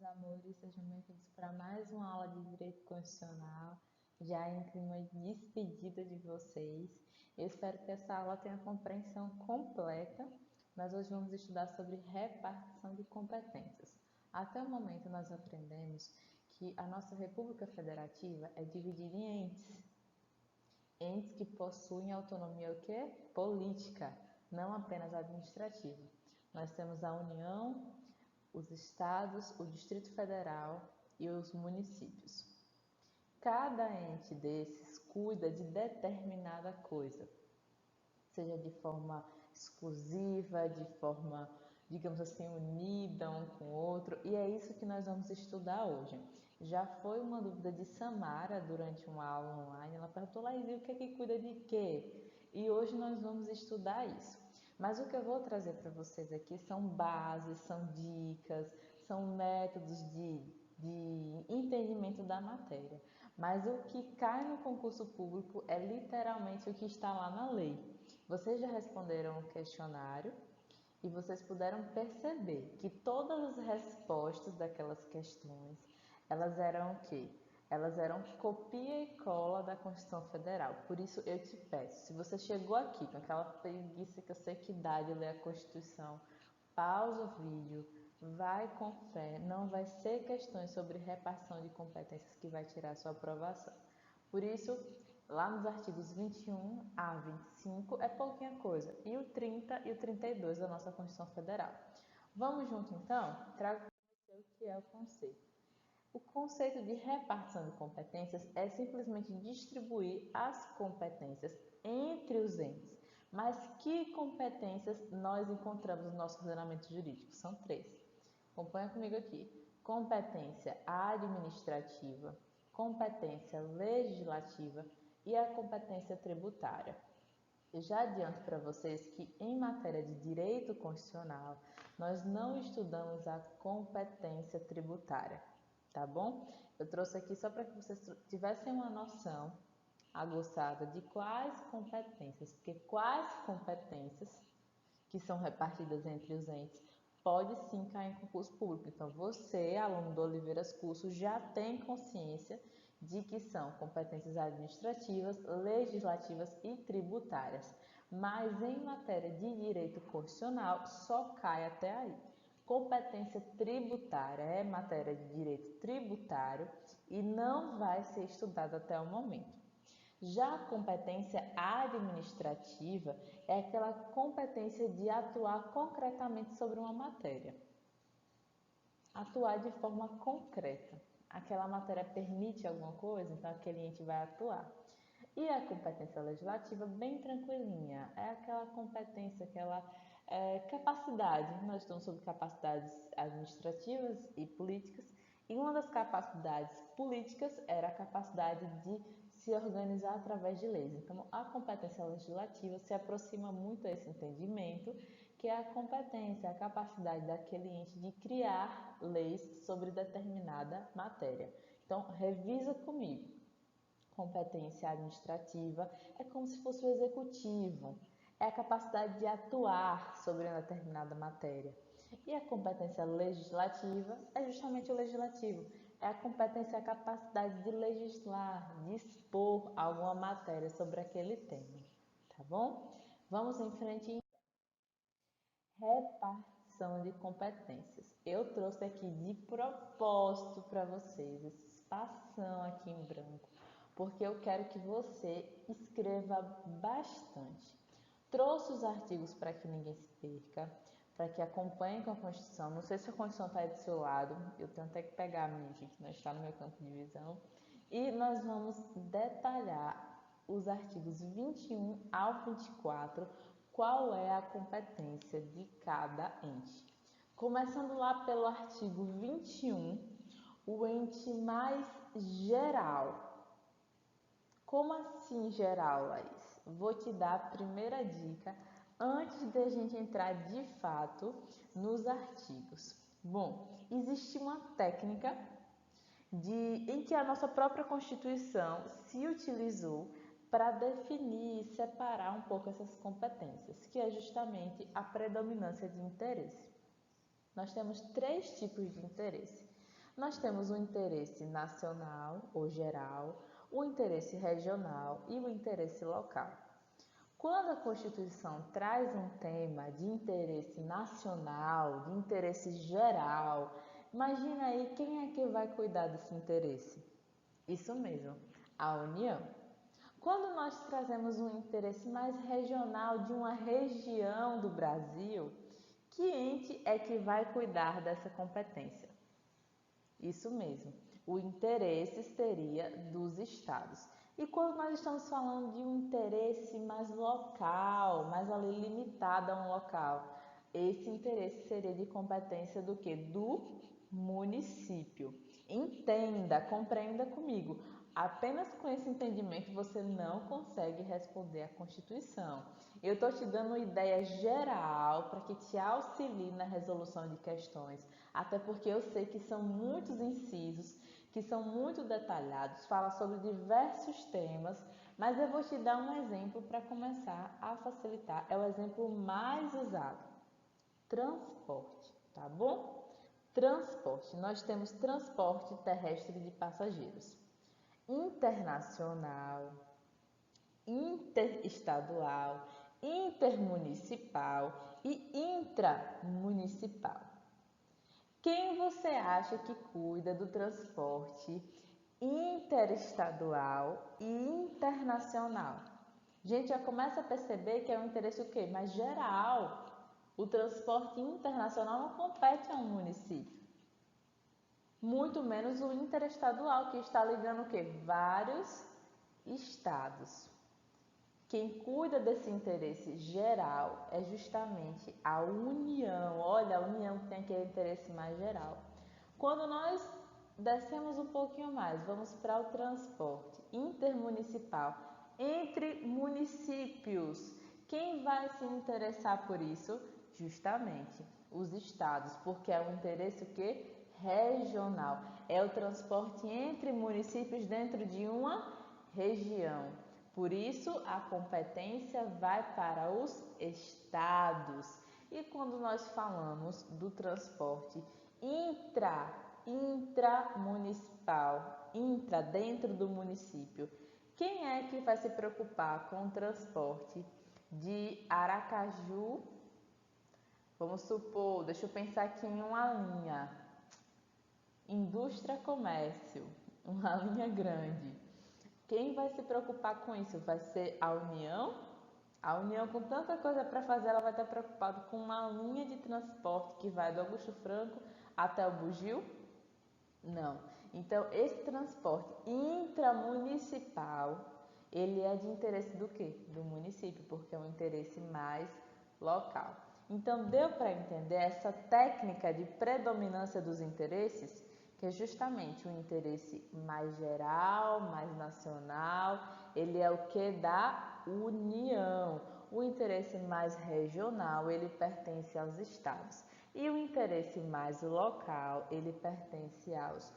amores, sejam bem-vindos para mais uma aula de Direito Constitucional, já em clima de despedida de vocês. Eu espero que essa aula tenha compreensão completa. Nós hoje vamos estudar sobre repartição de competências. Até o momento nós aprendemos que a nossa República Federativa é dividida em entes que possuem autonomia o quê? Política, não apenas administrativa. Nós temos a União, os estados, o Distrito Federal e os municípios. Cada ente desses cuida de determinada coisa, seja de forma exclusiva, de forma, digamos assim, unida um com o outro, e é isso que nós vamos estudar hoje. Já foi uma dúvida de Samara durante uma aula online, ela perguntou, Laís, o que é que cuida de quê? E hoje nós vamos estudar isso. Mas o que eu vou trazer para vocês aqui são bases, são dicas, são métodos de entendimento da matéria. Mas o que cai no concurso público é literalmente o que está lá na lei. Vocês já responderam o questionário e vocês puderam perceber que todas as respostas daquelas questões, elas eram o quê? Elas eram copia e cola da Constituição Federal. Por isso eu te peço, se você chegou aqui com aquela preguiça que eu sei que dá de ler a Constituição, pausa o vídeo, vai com fé, não vai ser questões sobre repartição de competências que vai tirar a sua aprovação. Por isso, lá nos artigos 21 a 25 é pouquinha coisa, e o 30 e o 32 da nossa Constituição Federal. Vamos junto então? Trago para você o que é o conceito. O conceito de repartição de competências é simplesmente distribuir as competências entre os entes. Mas que competências nós encontramos no nosso ordenamento jurídico? São 3. Acompanha comigo aqui. Competência administrativa, competência legislativa e a competência tributária. Eu já adianto para vocês que em matéria de direito constitucional, nós não estudamos a competência tributária. Tá bom? Eu trouxe aqui só para que vocês tivessem uma noção aguçada de quais competências, porque quais competências que são repartidas entre os entes pode sim cair em concurso público. Então, você, aluno do Oliveiras Curso, já tem consciência de que são competências administrativas, legislativas e tributárias. Mas em matéria de direito constitucional, só cai até aí. Competência tributária é matéria de direito tributário e não vai ser estudada até o momento. Já a competência administrativa é aquela competência de atuar concretamente sobre uma matéria. Atuar de forma concreta. Aquela matéria permite alguma coisa, então aquele ente vai atuar. E a competência legislativa, bem tranquilinha, é aquela competência, aquela capacidade. Nós estamos sobre capacidades administrativas e políticas, e uma das capacidades políticas era a capacidade de se organizar através de leis. Então, a competência legislativa se aproxima muito a esse entendimento, que é a competência, a capacidade daquele ente de criar leis sobre determinada matéria. Então, revisa comigo. Competência administrativa é como se fosse o executivo, é a capacidade de atuar sobre uma determinada matéria. E a competência legislativa é justamente o legislativo, é a competência, a capacidade de legislar, de expor alguma matéria sobre aquele tema, tá bom? Vamos em frente. Repartição de competências. Eu trouxe aqui de propósito para vocês esse espação aqui em branco, porque eu quero que você escreva bastante. Trouxe os artigos para que ninguém se perca, para que acompanhe com a Constituição. Não sei se a Constituição está aí do seu lado, eu tenho até que pegar a minha aqui, que não está no meu campo de visão. E nós vamos detalhar os artigos 21 ao 24, qual é a competência de cada ente. Começando lá pelo artigo 21, o ente mais geral. Como assim geral, Laís? Vou te dar a primeira dica antes de a gente entrar de fato nos artigos. Bom, existe uma técnica em que a nossa própria Constituição se utilizou para definir e separar um pouco essas competências, que é justamente a predominância de interesse. Nós temos 3 tipos de interesse. Nós temos o interesse nacional ou geral, o interesse regional e o interesse local. Quando a Constituição traz um tema de interesse nacional, de interesse geral, imagina aí quem é que vai cuidar desse interesse? Isso mesmo, a União. Quando nós trazemos um interesse mais regional de uma região do Brasil, que ente é que vai cuidar dessa competência? Isso mesmo, o interesse seria dos estados. E quando nós estamos falando de um interesse mais local, mais ali limitado a um local, esse interesse seria de competência do que? Do município. Entenda, compreenda comigo. Apenas com esse entendimento você não consegue responder à Constituição. Eu estou te dando uma ideia geral para que te auxilie na resolução de questões, até porque eu sei que são muitos incisos, que são muito detalhados, fala sobre diversos temas, mas eu vou te dar um exemplo para começar a facilitar. É o exemplo mais usado: transporte, tá bom? Transporte. Nós temos transporte terrestre de passageiros, internacional, interestadual, intermunicipal e intramunicipal. Quem você acha que cuida do transporte interestadual e internacional? A gente já começa a perceber que é um interesse o quê? Mais geral. O transporte internacional não compete a um município. Muito menos o interestadual, que está ligando o quê? Vários estados. Quem cuida desse interesse geral é justamente a União. Olha, a União tem aquele interesse mais geral. Quando nós descemos um pouquinho mais, vamos para o transporte intermunicipal entre municípios. Quem vai se interessar por isso? Justamente os estados, porque é um interesse o quê? Regional. É o transporte entre municípios dentro de uma região. Por isso, a competência vai para os estados. E quando nós falamos do transporte intramunicipal, dentro do município, quem é que vai se preocupar com o transporte de Aracaju? Vamos supor, deixa eu pensar aqui em uma linha. Indústria comércio, uma linha grande. Quem vai se preocupar com isso? Vai ser a União? A União, com tanta coisa para fazer, ela vai estar preocupada com uma linha de transporte que vai do Augusto Franco até o Bugio? Não. Então, esse transporte intramunicipal, ele é de interesse do quê? Do município, porque é um interesse mais local. Então, deu para entender essa técnica de predominância dos interesses? Que é justamente o interesse mais geral, mais nacional, ele é o que? Da União. O interesse mais regional, ele pertence aos estados. E o interesse mais local, ele pertence aos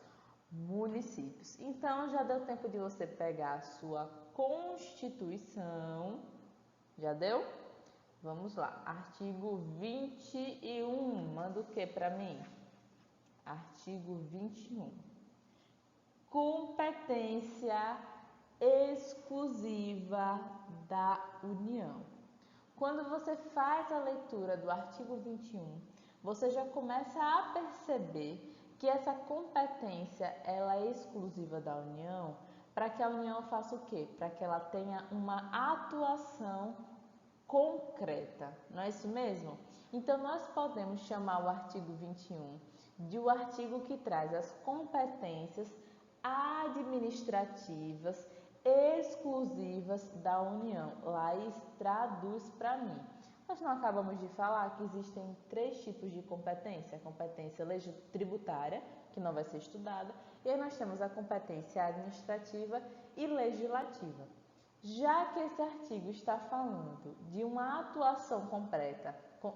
municípios. Então, já deu tempo de você pegar a sua Constituição. Já deu? Vamos lá. Artigo 21. Manda o que para mim? Artigo 21. Competência exclusiva da União. Quando você faz a leitura do artigo 21, você já começa a perceber que essa competência ela é exclusiva da União, para que a União faça o quê? Para que ela tenha uma atuação concreta, não é isso mesmo? Então, nós podemos chamar o artigo 21 de o artigo que traz as competências administrativas exclusivas da União. Laís, traduz para mim. Nós não acabamos de falar que existem 3 tipos de competência: a competência tributária, que não vai ser estudada, e aí nós temos a competência administrativa e legislativa. Já que esse artigo está falando de uma atuação completa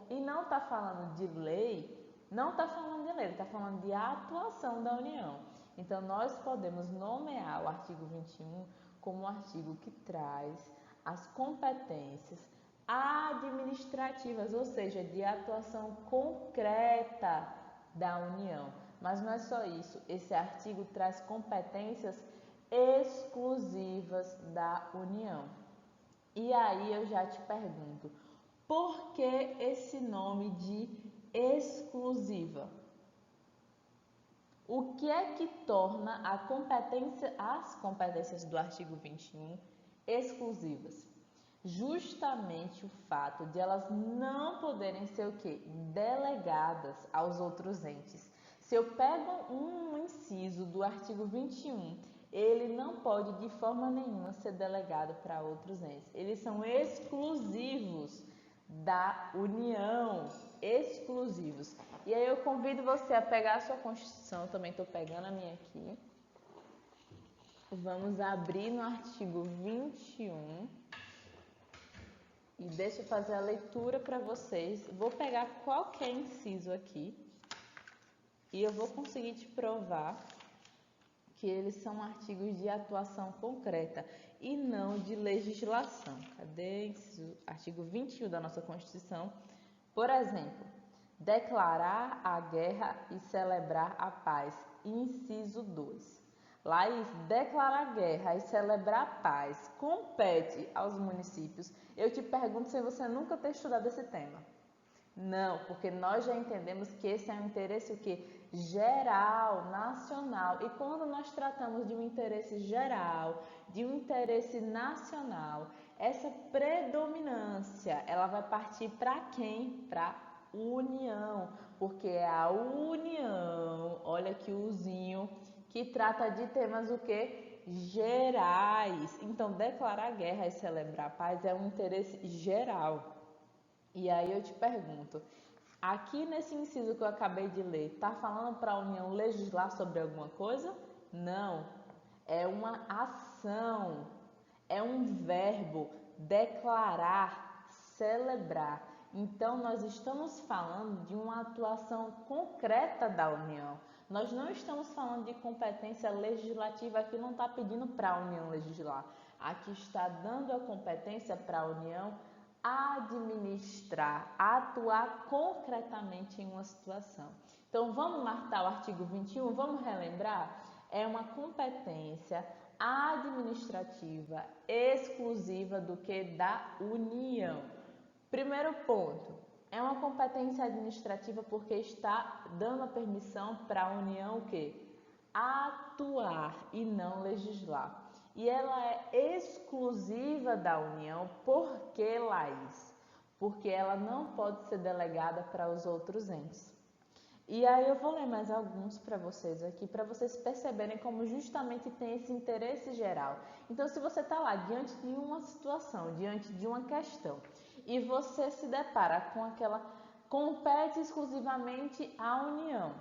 e não está falando de lei, ele está falando de atuação da União. Então, nós podemos nomear o artigo 21 como um artigo que traz as competências administrativas, ou seja, de atuação concreta da União. Mas não é só isso, esse artigo traz competências exclusivas da União. E aí eu já te pergunto, por que esse nome de exclusiva? O que é que torna as competências do artigo 21 exclusivas? Justamente o fato de elas não poderem ser o quê? Delegadas aos outros entes. Se eu pego um inciso do artigo 21, ele não pode de forma nenhuma ser delegado para outros entes. Eles são exclusivos da União, exclusivos. E aí eu convido você a pegar a sua Constituição, também estou pegando a minha aqui. Vamos abrir no artigo 21 e deixa eu fazer a leitura para vocês. Vou pegar qualquer inciso aqui e eu vou conseguir te provar que eles são artigos de atuação concreta e não de legislação. Cadê o artigo 21 da nossa Constituição? Por exemplo, declarar a guerra e celebrar a paz. Inciso 2. Laís, declarar guerra e celebrar a paz compete aos municípios? Eu te pergunto se você nunca ter estudado esse tema. Não, porque nós já entendemos que esse é um interesse o quê? Geral, nacional. E quando nós tratamos de um interesse geral, de um interesse nacional, essa predominância, ela vai partir para quem? Para União, porque é a União, olha aqui o usinho, que trata de temas o quê? Gerais. Então, declarar guerra e celebrar a paz é um interesse geral. E aí eu te pergunto, aqui nesse inciso que eu acabei de ler, está falando para a União legislar sobre alguma coisa? Não, é uma ação, é um verbo, declarar, celebrar. Então nós estamos falando de uma atuação concreta da União. Nós não estamos falando de competência legislativa, aqui não está pedindo para a União legislar. Aqui está dando a competência para a União administrar, atuar concretamente em uma situação. Então, vamos marcar o artigo 21, vamos relembrar? É uma competência administrativa exclusiva do que? Da União. Primeiro ponto, é uma competência administrativa porque está dando a permissão para a União o quê? Atuar e não legislar. E ela é exclusiva da União, por que, Laís? Porque ela não pode ser delegada para os outros entes. E aí eu vou ler mais alguns para vocês aqui, para vocês perceberem como justamente tem esse interesse geral. Então, se você está lá diante de uma situação, diante de uma questão, e você se depara com aquela compete exclusivamente à União,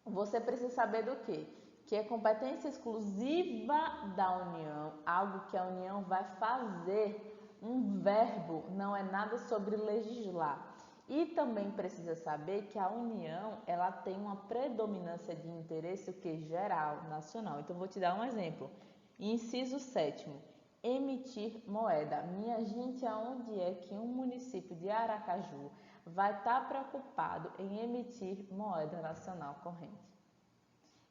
você precisa saber do quê? Que é competência exclusiva da União, algo que a União vai fazer, um verbo, não é nada sobre legislar. E também precisa saber que a União, ela tem uma predominância de interesse, o que? Geral, nacional. Então, vou te dar um exemplo. Inciso 7º, emitir moeda. Minha gente, aonde é que um município de Aracaju vai estar preocupado em emitir moeda nacional corrente?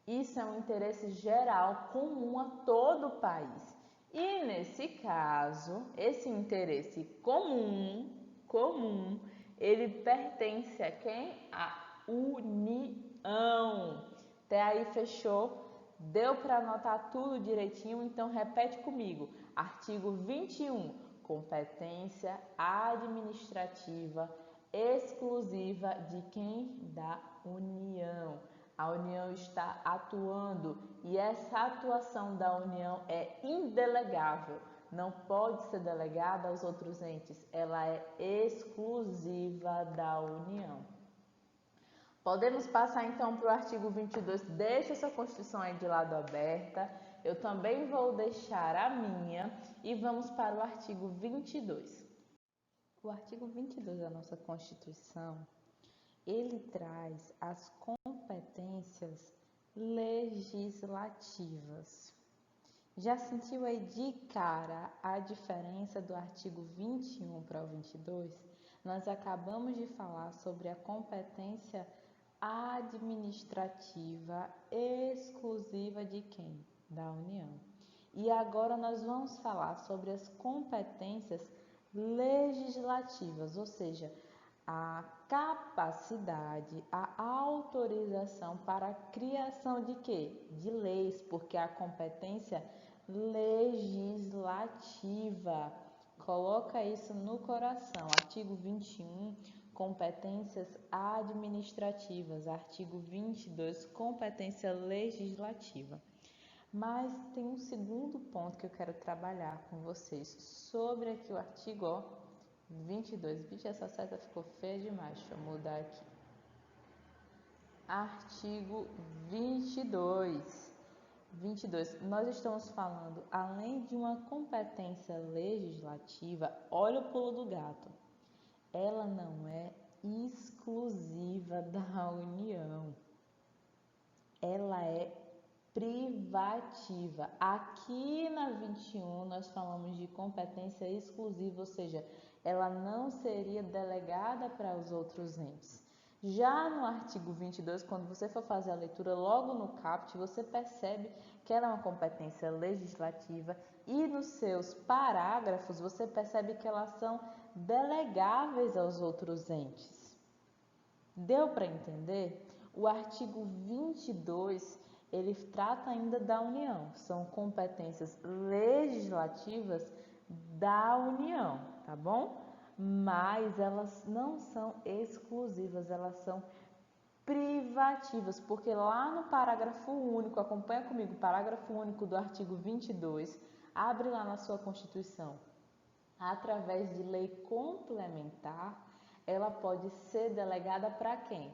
Isso é um interesse geral comum a todo o país. E nesse caso, esse interesse comum, ele pertence a quem? A União. Até aí fechou? Deu para anotar tudo direitinho? Então repete comigo. Artigo 21. Competência administrativa exclusiva de quem? Da União. A União está atuando e essa atuação da União é indelegável, não pode ser delegada aos outros entes, ela é exclusiva da União. Podemos passar então para o artigo 22, deixa essa Constituição aí de lado aberta, eu também vou deixar a minha e vamos para o artigo 22. O artigo 22 da nossa Constituição, ele traz as competências legislativas. Já sentiu aí de cara a diferença do artigo 21 para o 22? Nós acabamos de falar sobre a competência administrativa exclusiva de quem? Da União. E agora nós vamos falar sobre as competências legislativas, ou seja, a capacidade, a autorização para a criação de quê? De leis, porque a competência legislativa. Coloca isso no coração. Artigo 21, competências administrativas. Artigo 22, competência legislativa. Mas tem um segundo ponto que eu quero trabalhar com vocês sobre aqui o artigo 22. Vixe, essa seta ficou feia demais. Deixa eu mudar aqui. Artigo 22. 22. Nós estamos falando, além de uma competência legislativa, olha o pulo do gato. Ela não é exclusiva da União. Ela é privativa. Aqui na 21 nós falamos de competência exclusiva, ou seja, ela não seria delegada para os outros entes. Já no artigo 22, quando você for fazer a leitura logo no caput, você percebe que ela é uma competência legislativa e nos seus parágrafos você percebe que elas são delegáveis aos outros entes. Deu para entender? O artigo 22 ele trata ainda da União, são competências legislativas da União, tá bom? Mas elas não são exclusivas, elas são privativas, porque lá no parágrafo único, acompanha comigo, parágrafo único do artigo 22, abre lá na sua Constituição, através de lei complementar, ela pode ser delegada para quem?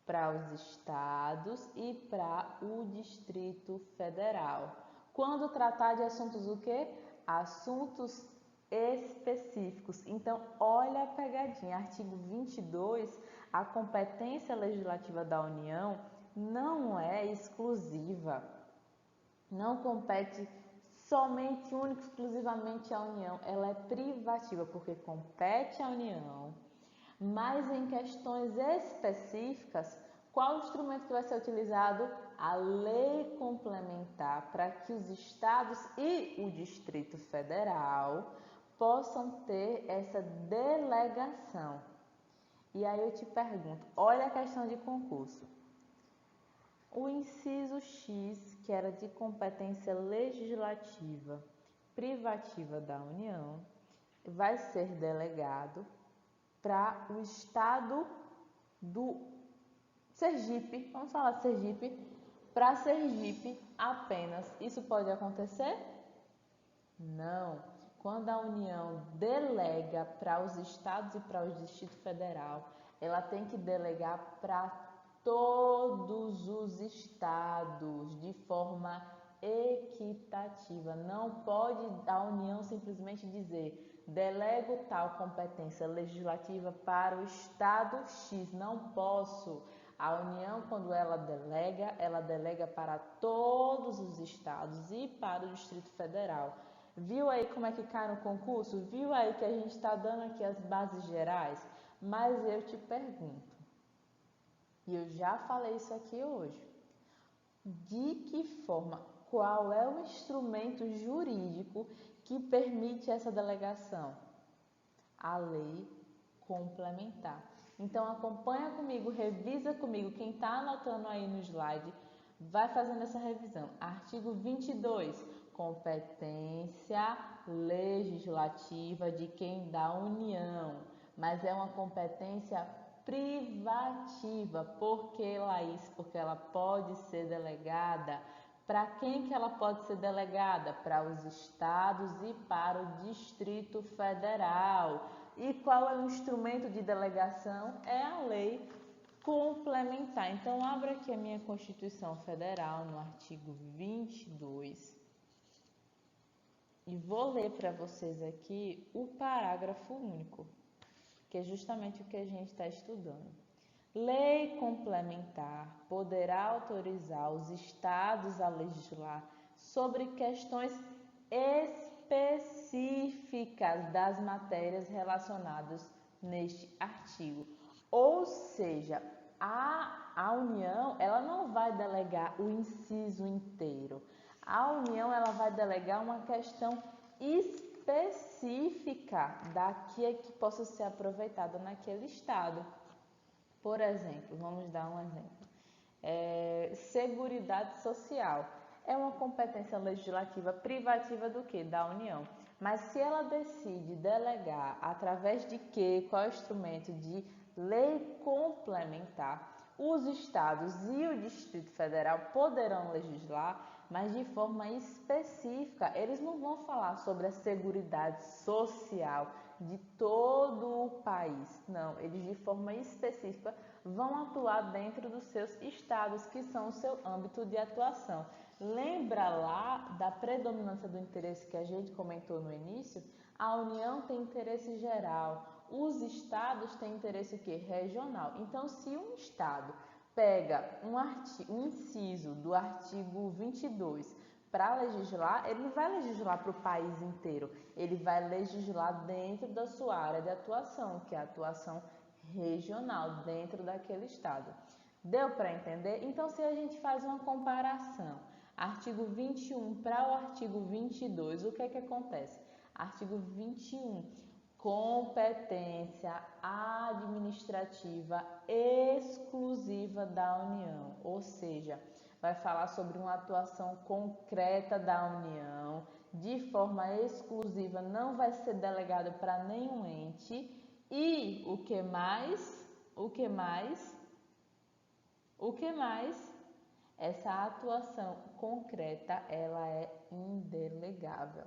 Para os estados e para o Distrito Federal. Quando tratar de assuntos o quê? Assuntos específicos. Então, olha a pegadinha. Artigo 22, a competência legislativa da União não é exclusiva. Não compete somente, única, exclusivamente à União. Ela é privativa, porque compete à União. Mas em questões específicas, qual o instrumento que vai ser utilizado? A lei complementar, para que os estados e o Distrito Federal possam ter essa delegação. E aí eu te pergunto, olha a questão de concurso. O inciso X, que era de competência legislativa privativa da União, vai ser delegado para o estado do Sergipe, vamos falar de Sergipe, para Sergipe apenas. Isso pode acontecer? Não. Quando a União delega para os estados e para o Distrito Federal, ela tem que delegar para todos os estados de forma equitativa. Não pode a União simplesmente dizer: delego tal competência legislativa para o estado X. Não posso. A União, quando ela delega para todos os estados e para o Distrito Federal. Viu aí como é que cai no concurso? Viu aí que a gente está dando aqui as bases gerais? Mas eu te pergunto, e eu já falei isso aqui hoje, de que forma, qual é o instrumento jurídico que permite essa delegação? A lei complementar. Então acompanha comigo, revisa comigo, quem está anotando aí no slide, vai fazendo essa revisão. Artigo 22, competência legislativa de quem? Da União, mas é uma competência privativa. Por que, Laís? Porque ela pode ser delegada. Para quem que ela pode ser delegada? Para os estados e para o Distrito Federal. E qual é o instrumento de delegação? É a lei complementar. Então, abra aqui a minha Constituição Federal, no artigo 22, e vou ler para vocês aqui o parágrafo único, que é justamente o que a gente está estudando. Lei complementar poderá autorizar os estados a legislar sobre questões específicas das matérias relacionadas neste artigo. Ou seja, a União, ela não vai delegar o inciso inteiro. A União, ela vai delegar uma questão específica daquilo que possa ser aproveitada naquele estado. Por exemplo, vamos dar um exemplo. Seguridade social é uma competência legislativa privativa do quê? Da União. Mas se ela decide delegar através de quê? Qual é o instrumento de lei complementar? Os estados e o Distrito Federal poderão legislar, mas de forma específica. Eles não vão falar sobre a seguridade social de todo o país. Não, eles de forma específica vão atuar dentro dos seus estados, que são o seu âmbito de atuação. Lembra lá da predominância do interesse que a gente comentou no início? A União tem interesse geral, os estados têm interesse o quê? Regional. Então, se um estado pega um inciso do artigo 22 para legislar, ele não vai legislar para o país inteiro, ele vai legislar dentro da sua área de atuação, que é a atuação regional, dentro daquele estado. Deu para entender? Então, se a gente faz uma comparação, artigo 21 para o artigo 22, o que é que acontece? Artigo 21, competência administrativa exclusiva da União, ou seja, vai falar sobre uma atuação concreta da União, de forma exclusiva, não vai ser delegado para nenhum ente. E o que mais? Essa atuação concreta, ela é indelegável.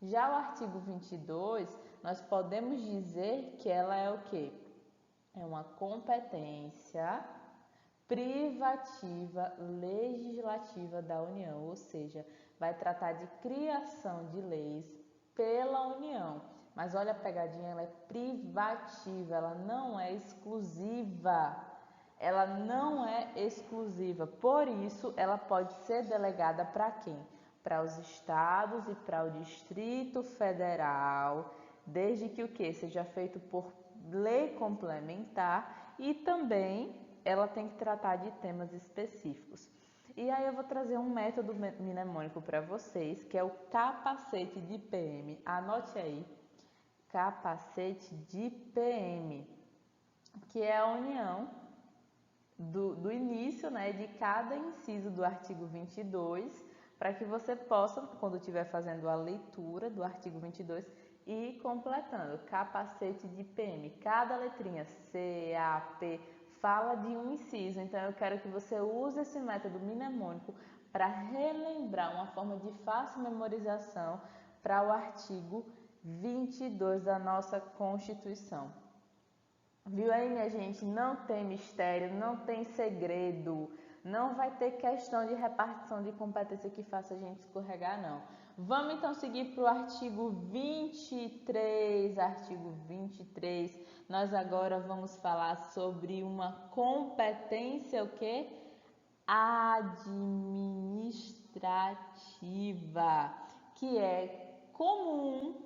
Já o artigo 22, nós podemos dizer que ela é o quê? É uma competência privativa legislativa da União, ou seja, vai tratar de criação de leis pela União. Mas olha a pegadinha, ela é privativa, ela não é exclusiva. Ela não é exclusiva, por isso ela pode ser delegada para quem? Para os estados e para o Distrito Federal, desde que o que? Seja feito por lei complementar, e também ela tem que tratar de temas específicos. E aí eu vou trazer um método mnemônico para vocês, que é o capacete de PM. Anote aí, capacete de PM, que é a união do início, né, de cada inciso do artigo 22, para que você possa, quando estiver fazendo a leitura do artigo 22, ir completando. Capacete de PM, cada letrinha C, A, P, fala de um inciso. Então eu quero que você use esse método mnemônico para relembrar uma forma de fácil memorização para o artigo 22 da nossa Constituição. Viu aí, minha gente? Não tem mistério, não tem segredo, não vai ter questão de repartição de competência que faça a gente escorregar, não. Vamos então seguir para o artigo 23. Artigo 23, nós agora vamos falar sobre uma competência, o quê? Administrativa, que é comum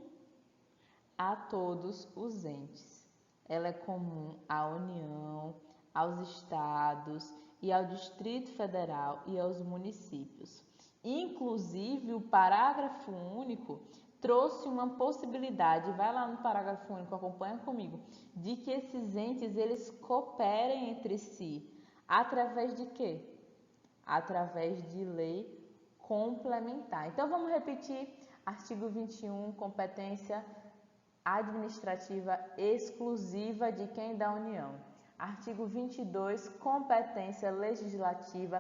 a todos os entes. Ela é comum à União, aos estados e ao Distrito Federal e aos municípios. Inclusive, o parágrafo único trouxe uma possibilidade, vai lá no parágrafo único, acompanha comigo, de que esses entes eles cooperem entre si. Através de quê? Através de lei complementar. Então, vamos repetir. Artigo 21, competência administrativa exclusiva de quem? Da União. Artigo 22, competência legislativa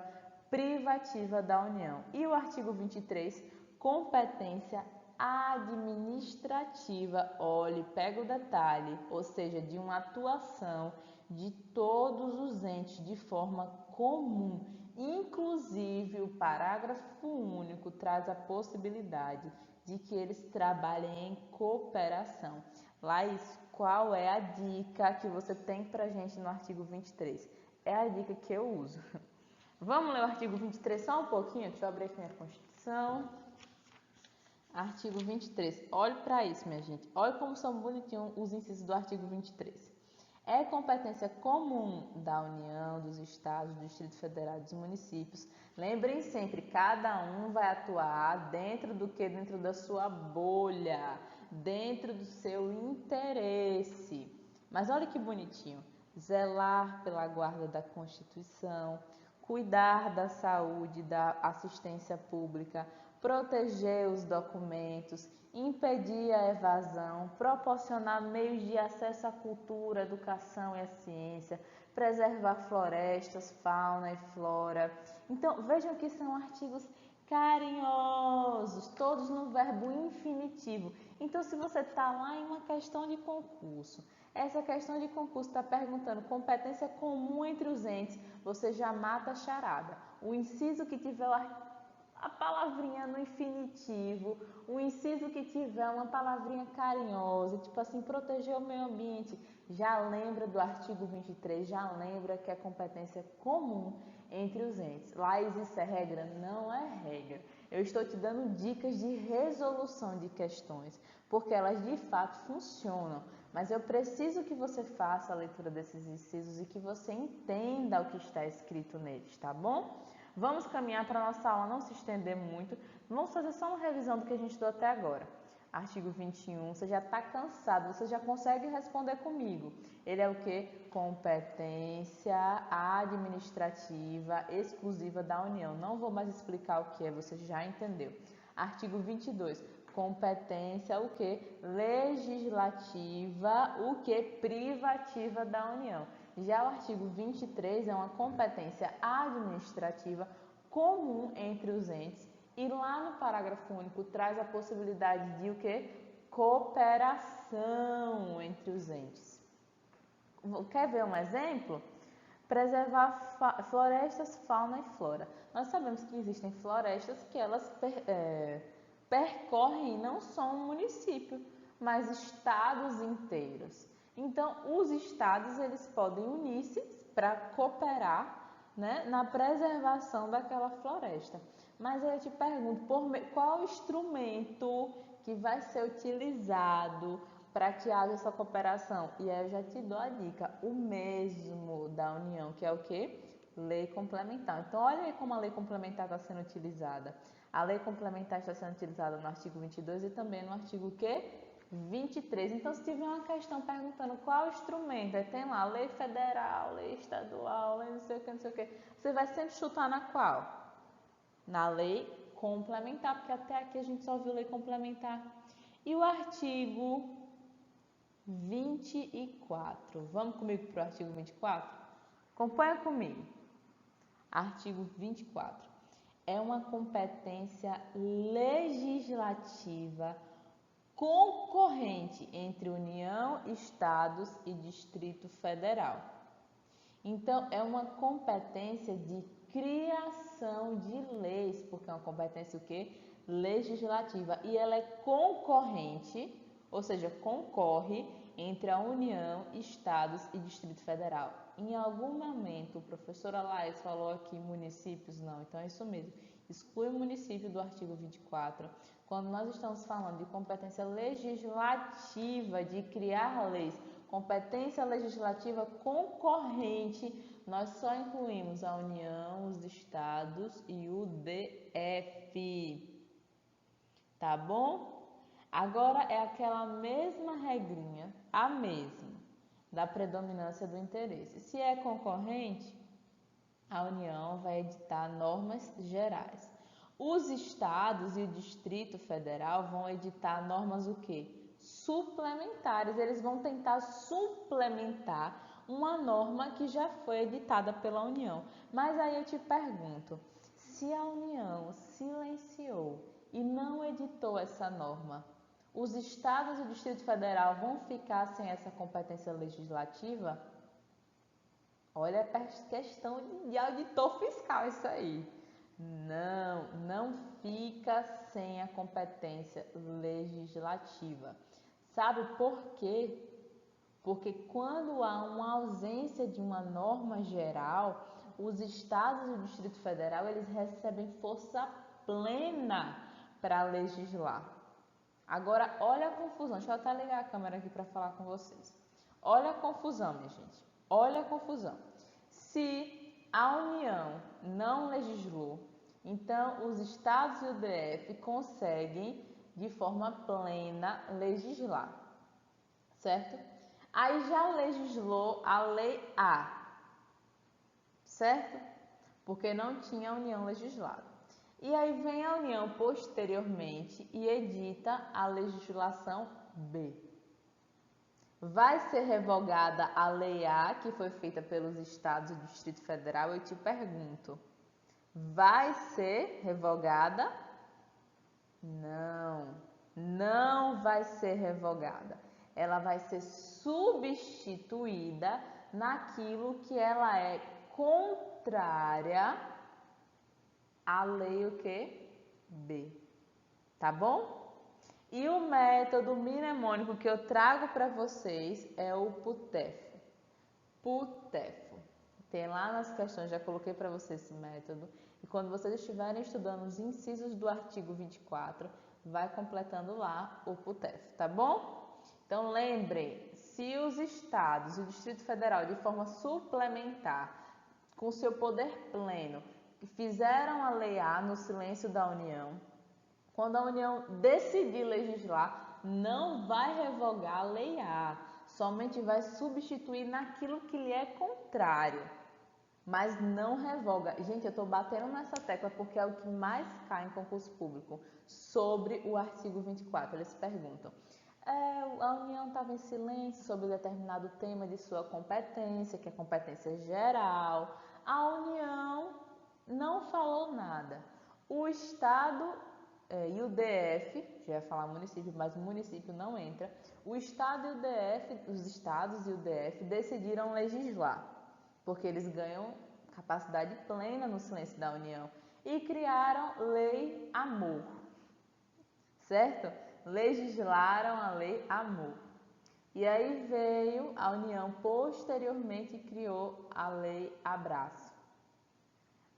privativa da União. E o artigo 23, competência administrativa. Olhe, pega o detalhe, ou seja, de uma atuação de todos os entes de forma comum. Inclusive, o parágrafo único traz a possibilidade de que eles trabalhem em cooperação. Laís, qual é a dica que você tem pra gente no artigo 23? É a dica que eu uso. Vamos ler o artigo 23 só um pouquinho? Deixa eu abrir aqui minha Constituição. Artigo 23. Olhe para isso, minha gente. Olha como são bonitinhos os incisos do artigo 23. é competência comum da União, dos estados, do Distrito Federal e dos municípios. Lembrem sempre, cada um vai atuar dentro do que? Dentro da sua bolha, dentro do seu interesse. Mas olha que bonitinho, zelar pela guarda da Constituição, cuidar da saúde, da assistência pública, proteger os documentos, impedir a evasão, proporcionar meios de acesso à cultura, educação e à ciência, preservar florestas, fauna e flora. Então, vejam que são artigos carinhosos, todos no verbo infinitivo. Então, se você está lá em uma questão de concurso, essa questão de concurso está perguntando competência comum entre os entes, você já mata a charada. O inciso que tiver a palavrinha no infinitivo, o inciso que tiver uma palavrinha carinhosa, tipo assim, proteger o meio ambiente, já lembra do artigo 23, já lembra que é competência comum entre os entes. Laís, isso é regra? Não é regra. Eu estou te dando dicas de resolução de questões, porque elas de fato funcionam. Mas eu preciso que você faça a leitura desses incisos e que você entenda o que está escrito neles, tá bom? Vamos caminhar para a nossa aula não se estender muito. Vamos fazer só uma revisão do que a gente estudou até agora. Artigo 21, você já está cansado, você já consegue responder comigo. Ele é o que? Competência administrativa exclusiva da União. Não vou mais explicar o que é, você já entendeu. Artigo 22, competência o que? Legislativa, o que? Privativa da União. Já o artigo 23 é uma competência administrativa comum entre os entes e lá no parágrafo único traz a possibilidade de o que? Cooperação entre os entes. Quer ver um exemplo? Preservar florestas, fauna e flora. Nós sabemos que existem florestas que elas percorrem não só um município, mas estados inteiros. Então, os estados eles podem unir-se para cooperar, né, na preservação daquela floresta. Mas aí eu te pergunto, qual instrumento que vai ser utilizado para que haja essa cooperação? E aí eu já te dou a dica, o mesmo da União, que é o quê? Lei complementar. Então, olha aí como a lei complementar está sendo utilizada. A lei complementar está sendo utilizada no artigo 22 e também no artigo quê? 23. Então, se tiver uma questão perguntando qual instrumento, aí tem lá lei federal, lei estadual, lei não sei o que, não sei o que, você vai sempre chutar na qual? Na lei complementar, porque até aqui a gente só viu lei complementar. E o artigo 24. Vamos comigo para o artigo 24? Acompanha comigo. Artigo 24. É uma competência legislativa concorrente entre União, Estados e Distrito Federal. Então, é uma competência de criação de leis, porque é uma competência o quê? Legislativa. E ela é concorrente, ou seja, concorre entre a União, Estados e Distrito Federal. Em algum momento, o professor Laís falou aqui municípios, não, então é isso mesmo. Exclui o município do artigo 24. Quando nós estamos falando de competência legislativa, de criar leis, competência legislativa concorrente, nós só incluímos a União, os estados e o DF. Tá bom? Agora é aquela mesma regrinha, a mesma, da predominância do interesse. Se é concorrente, a União vai editar normas gerais. Os estados e o Distrito Federal vão editar normas o quê? Suplementares. Eles vão tentar suplementar uma norma que já foi editada pela União. Mas aí eu te pergunto, se a União silenciou e não editou essa norma, os estados e o Distrito Federal vão ficar sem essa competência legislativa? Olha a questão de auditor fiscal isso aí. Não fica sem a competência legislativa. Sabe por quê? Porque quando há uma ausência de uma norma geral, os estados e o Distrito Federal, eles recebem força plena para legislar. Agora, olha a confusão. Deixa eu até ligar a câmera aqui para falar com vocês. Olha a confusão, minha gente. Olha a confusão. Se a União não legislou, então os estados e o DF conseguem, de forma plena, legislar, certo? Aí já legislou a Lei A, certo? Porque não tinha a União legislado. E aí vem a União posteriormente e edita a legislação B. Vai ser revogada a Lei A, que foi feita pelos estados e Distrito Federal? Eu te pergunto, vai ser revogada? Não, não vai ser revogada. Ela vai ser substituída naquilo que ela é contrária à lei o quê? B. Tá bom? E o método mnemônico que eu trago para vocês é o PUTEFO. PUTEFO. Tem lá nas questões, já coloquei para vocês esse método. E quando vocês estiverem estudando os incisos do artigo 24, vai completando lá o PUTEFO, tá bom? Então lembrem, se os estados e o Distrito Federal, de forma suplementar, com seu poder pleno, fizeram a Lei A no silêncio da União, quando a União decidir legislar, não vai revogar a Lei A, somente vai substituir naquilo que lhe é contrário, mas não revoga. Gente, eu estou batendo nessa tecla porque é o que mais cai em concurso público sobre o artigo 24. Eles perguntam, a União estava em silêncio sobre determinado tema de sua competência, que é competência geral. A União não falou nada. O Estado e o DF, já ia falar município, mas o município não entra. O Estado e o DF, os estados e o DF decidiram legislar, porque eles ganham capacidade plena no silêncio da União e criaram Lei Amor, certo? Legislaram a Lei Amor. E aí veio a União posteriormente e criou a Lei Abraço.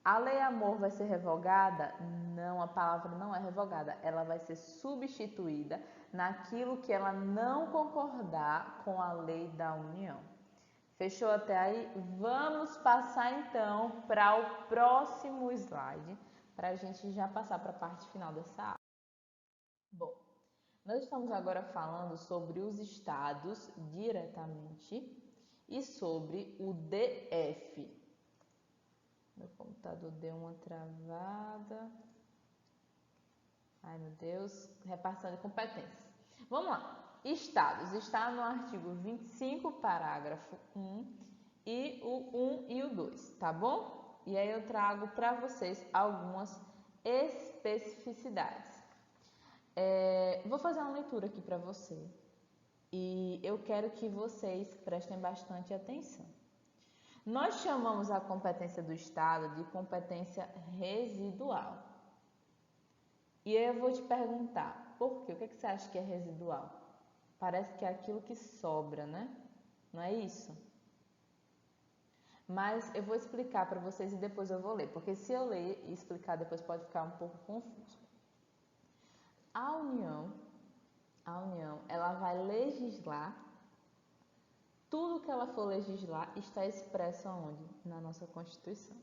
A Lei Amor vai ser revogada? Não, a palavra não é revogada. Ela vai ser substituída naquilo que ela não concordar com a Lei da União. Fechou até aí? Vamos passar então para o próximo slide, para a gente já passar para a parte final dessa aula. Bom, nós estamos agora falando sobre os estados diretamente e sobre o DF. Meu computador deu uma travada. Ai, meu Deus. Repartição de competências. Vamos lá. Estados. Está no artigo 25, parágrafo 1, e o 1 e o 2, tá bom? E aí eu trago para vocês algumas especificidades. Vou fazer uma leitura aqui para você. E eu quero que vocês prestem bastante atenção. Nós chamamos a competência do Estado de competência residual. E aí eu vou te perguntar, por quê? O que você acha que é residual? Parece que é aquilo que sobra, né? Não é isso? Mas eu vou explicar para vocês e depois eu vou ler, porque se eu ler e explicar depois pode ficar um pouco confuso. A União, ela vai legislar. Tudo que ela for legislar está expresso aonde? Na nossa Constituição.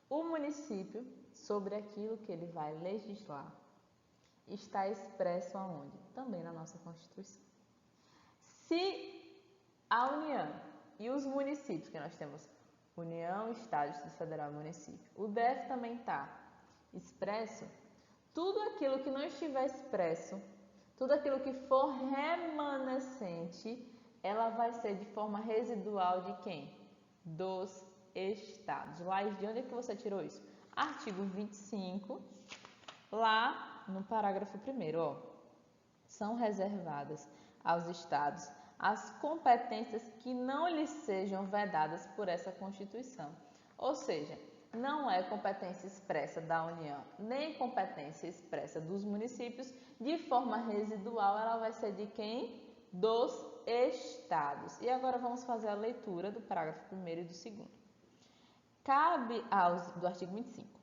O município, sobre aquilo que ele vai legislar, está expresso aonde? Também na nossa Constituição. Se a União e os municípios, que nós temos União, Estado, Distrito Federal e município, o DF também está expresso, tudo aquilo que não estiver expresso, tudo aquilo que for remanescente, ela vai ser de forma residual de quem? Dos estados. Laís, de onde é que você tirou isso? Artigo 25, lá no parágrafo 1º, ó. São reservadas aos estados as competências que não lhes sejam vedadas por essa Constituição. Ou seja, não é competência expressa da União, nem competência expressa dos municípios, de forma residual ela vai ser de quem? Dos estados. E agora vamos fazer a leitura do parágrafo 1º e do 2º. Do artigo 25.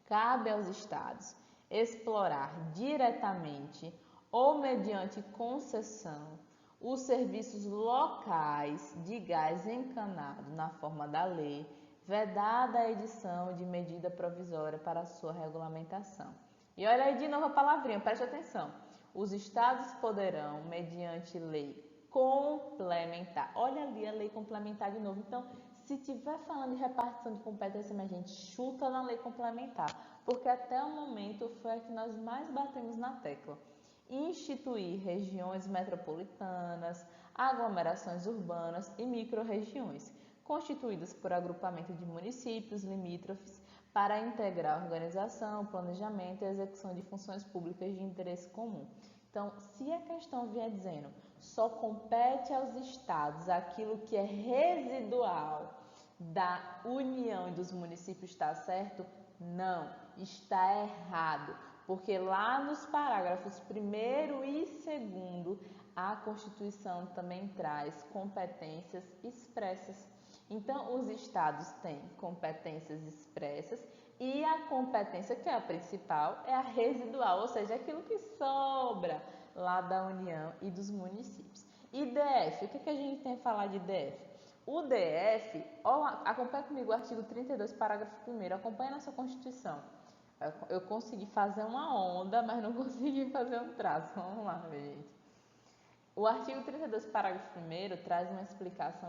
Cabe aos estados explorar diretamente ou mediante concessão os serviços locais de gás encanado na forma da lei, vedada a edição de medida provisória para sua regulamentação. E olha aí de novo a palavrinha, preste atenção. Os estados poderão, mediante lei complementar. Olha ali a lei complementar de novo. Então, se tiver falando de repartição de competência, minha gente, chuta na lei complementar, porque até o momento foi a que nós mais batemos na tecla. Instituir regiões metropolitanas, aglomerações urbanas e microrregiões, constituídas por agrupamento de municípios limítrofes para integrar a organização, planejamento e execução de funções públicas de interesse comum. Então, se a questão vier dizendo só compete aos estados aquilo que é residual da União e dos municípios, está certo? Não, está errado, porque lá nos parágrafos 1º e 2º, a Constituição também traz competências expressas. Então, os estados têm competências expressas e a competência, que é a principal, é a residual, ou seja, aquilo que sobra lá da União e dos municípios. E DF, o que a gente tem a falar de DF? O DF, acompanha comigo o artigo 32, parágrafo 1º, acompanha nossa Constituição. Eu consegui fazer uma onda, mas não consegui fazer um traço. Vamos lá, minha gente. O artigo 32, parágrafo 1º, traz uma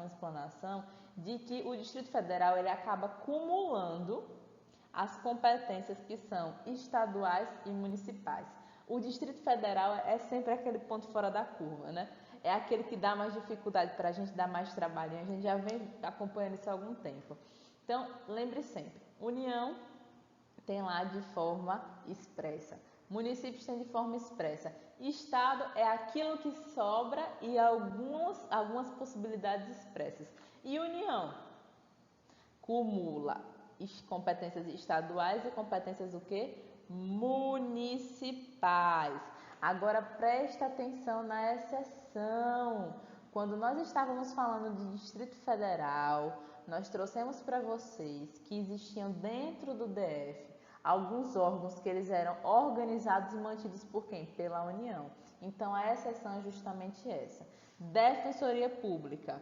explanação de que o Distrito Federal ele acaba acumulando as competências que são estaduais e municipais. O Distrito Federal é sempre aquele ponto fora da curva, né? É aquele que dá mais dificuldade para a gente, dá mais trabalho. A gente já vem acompanhando isso há algum tempo. Então, lembre sempre, União tem lá de forma expressa. Municípios tem de forma expressa. Estado é aquilo que sobra e algumas possibilidades expressas. E União cumula competências estaduais e competências o quê? Municipais. Agora presta atenção na exceção. Quando nós estávamos falando de Distrito Federal, nós trouxemos para vocês que existiam dentro do DF alguns órgãos que eles eram organizados e mantidos por quem? Pela União. Então a exceção é justamente essa. Defensoria Pública.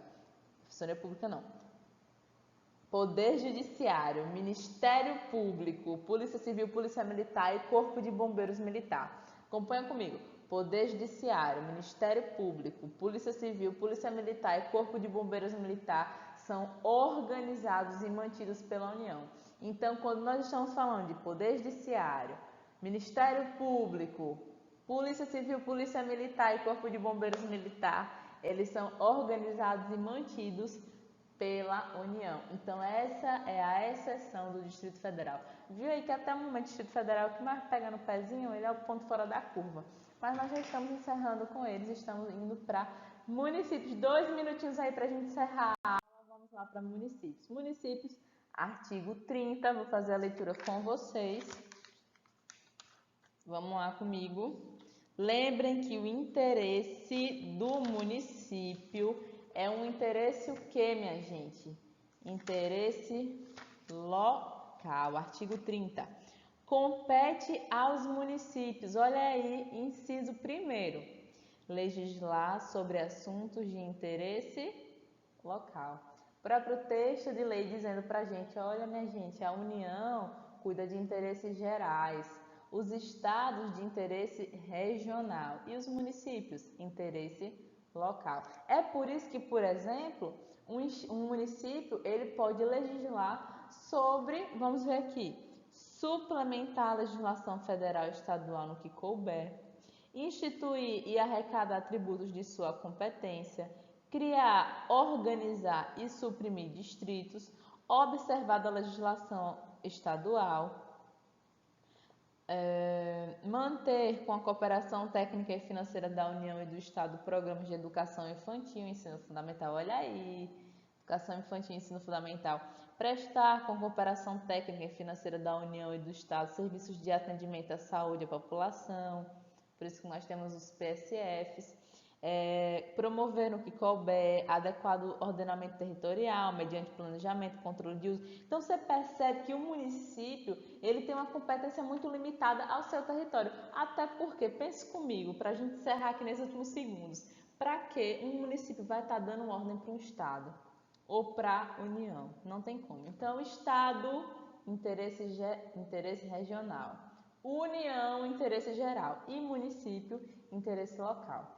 Defensoria Pública não. Poder Judiciário, Ministério Público, Polícia Civil, Polícia Militar e Corpo de Bombeiros Militar. Acompanha comigo. Poder Judiciário, Ministério Público, Polícia Civil, Polícia Militar e Corpo de Bombeiros Militar são organizados e mantidos pela União. Então, quando nós estamos falando de Poder Judiciário, Ministério Público, Polícia Civil, Polícia Militar e Corpo de Bombeiros Militar, eles são organizados e mantidos pela União. Então, essa é a exceção do Distrito Federal. Viu aí que até o momento o Distrito Federal, que mais pega no pezinho, ele é o ponto fora da curva. Mas nós já estamos encerrando com eles, estamos indo para municípios. 2 minutinhos aí para a gente encerrar a aula. Vamos lá para municípios. Municípios, artigo 30, vou fazer a leitura com vocês. Vamos lá comigo. Lembrem que o interesse do município é um interesse o quê, minha gente? Interesse local. Artigo 30. Compete aos municípios, olha aí, inciso 1º, legislar sobre assuntos de interesse local. O próprio texto de lei dizendo pra gente, olha, minha gente, a União cuida de interesses gerais, os estados de interesse regional e os municípios, interesse local. É por isso que, por exemplo, um município ele pode legislar sobre, vamos ver aqui, suplementar a legislação federal e estadual no que couber, instituir e arrecadar tributos de sua competência, criar, organizar e suprimir distritos, observar a legislação estadual, manter com a cooperação técnica e financeira da União e do Estado programas de educação infantil e ensino fundamental, olha aí, educação infantil e ensino fundamental, prestar com cooperação técnica e financeira da União e do Estado serviços de atendimento à saúde à população, por isso que nós temos os PSFs, promover no que couber adequado ordenamento territorial, mediante planejamento, controle de uso. Então você percebe que o município ele tem uma competência muito limitada ao seu território. Até porque, pense comigo, para a gente encerrar aqui nesses últimos segundos, Para que um município vai estar dando ordem para um estado ou para a União? Não tem como. Então, estado, interesse regional. União, interesse geral. E município, interesse local.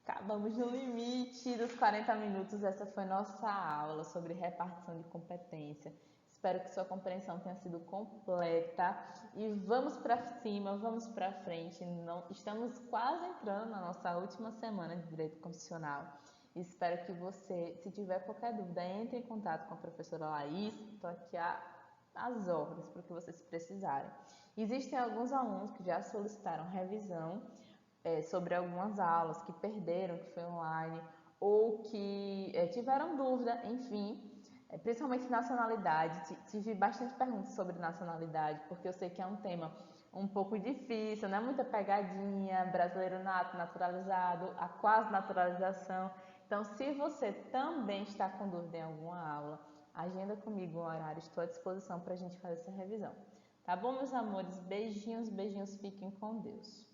Acabamos no limite dos 40 minutos. Essa foi nossa aula sobre repartição de competência. Espero que sua compreensão tenha sido completa. E vamos para cima, vamos para frente. Estamos quase entrando na nossa última semana de Direito Constitucional. Espero que você, se tiver qualquer dúvida, entre em contato com a professora Laís. Estou aqui às ordens para o que vocês precisarem. Existem alguns alunos que já solicitaram revisão sobre algumas aulas que perderam, que foi online, ou que tiveram dúvida, enfim, principalmente nacionalidade. Tive bastante perguntas sobre nacionalidade, porque eu sei que é um tema um pouco difícil, não é muita pegadinha, brasileiro nato, naturalizado, a quase naturalização. Então, se você também está com dúvida em alguma aula, agenda comigo um horário, estou à disposição para a gente fazer essa revisão. Tá bom, meus amores? Beijinhos, beijinhos, fiquem com Deus.